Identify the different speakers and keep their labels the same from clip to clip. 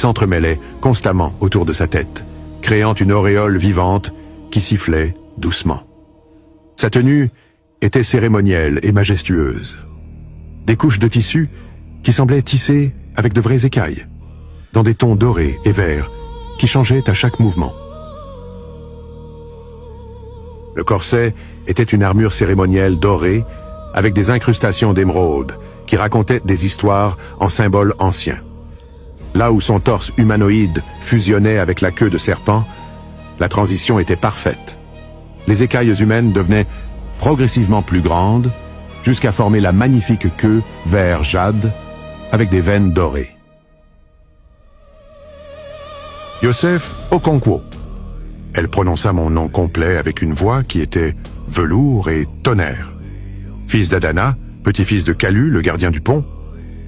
Speaker 1: s'entremêlaient constamment autour de sa tête, créant une auréole vivante qui sifflait doucement. Sa tenue était cérémonielle et majestueuse. Des couches de tissu qui semblaient tissées avec de vraies écailles, dans des tons dorés et verts qui changeaient à chaque mouvement. Le corset était une armure cérémonielle dorée avec des incrustations d'émeraude qui racontaient des histoires en symboles anciens. Là où son torse humanoïde fusionnait avec la queue de serpent, la transition était parfaite. Les écailles humaines devenaient progressivement plus grandes, jusqu'à former la magnifique queue vert jade avec des veines dorées. Yosef Okonkwo. Elle prononça mon nom complet avec une voix qui était velours et tonnerre. Fils d'Adana, petit-fils de Kalu, le gardien du pont,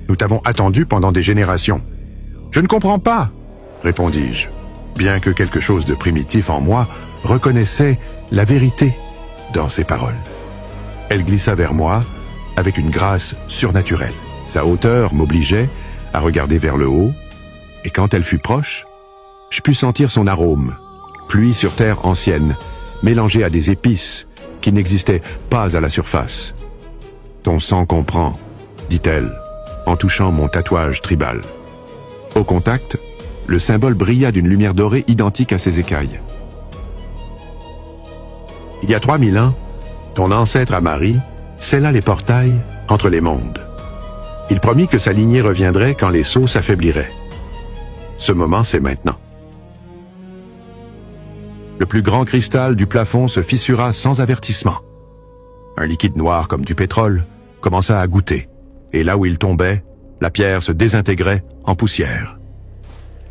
Speaker 1: nous t'avons attendu pendant des générations. Je ne comprends pas, répondis-je, bien que quelque chose de primitif en moi reconnaissait la vérité dans ses paroles. Elle glissa vers moi avec une grâce surnaturelle. Sa hauteur m'obligeait à regarder vers le haut, et quand elle fut proche, je pus sentir son arôme, pluie sur terre ancienne, mélangée à des épices qui n'existaient pas à la surface. « Ton sang comprend », dit-elle, en touchant mon tatouage tribal. Au contact, le symbole brilla d'une lumière dorée identique à ses écailles. Il y a 3000 ans, ton ancêtre Amari scella les portails entre les mondes. Il promit que sa lignée reviendrait quand les sceaux s'affaibliraient. Ce moment, c'est maintenant. Le plus grand cristal du plafond se fissura sans avertissement. Un liquide noir comme du pétrole commença à goutter, et là où il tombait, la pierre se désintégrait en poussière.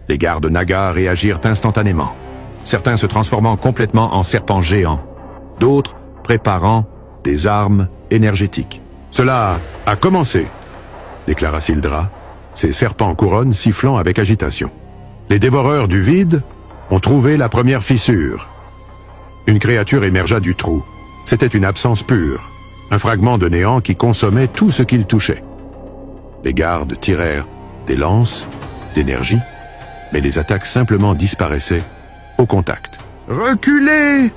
Speaker 1: Les gardes Naga réagirent instantanément, certains se transformant complètement en serpents géants, d'autres préparant des armes énergétiques. « Cela a commencé !» déclara Sildra, ses serpents couronnes sifflant avec agitation. Les dévoreurs du vide ont trouvé la première fissure. Une créature émergea du trou. C'était une absence pure, un fragment de néant qui consommait tout ce qu'il touchait. Les gardes tirèrent des lances, d'énergie, mais les attaques simplement disparaissaient au contact. « Reculez !»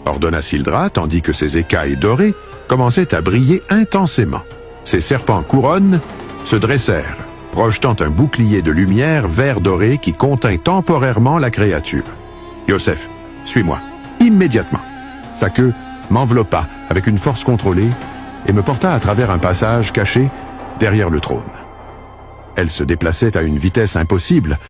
Speaker 1: ordonna Sildra, tandis que ses écailles dorées commençaient à briller intensément. Ses serpents couronnes se dressèrent, projetant un bouclier de lumière vert doré qui contint temporairement la créature. « Yosef, suis-moi, immédiatement !» Sa queue m'enveloppa avec une force contrôlée et me porta à travers un passage caché derrière le trône. Elle se déplaçait à une vitesse impossible,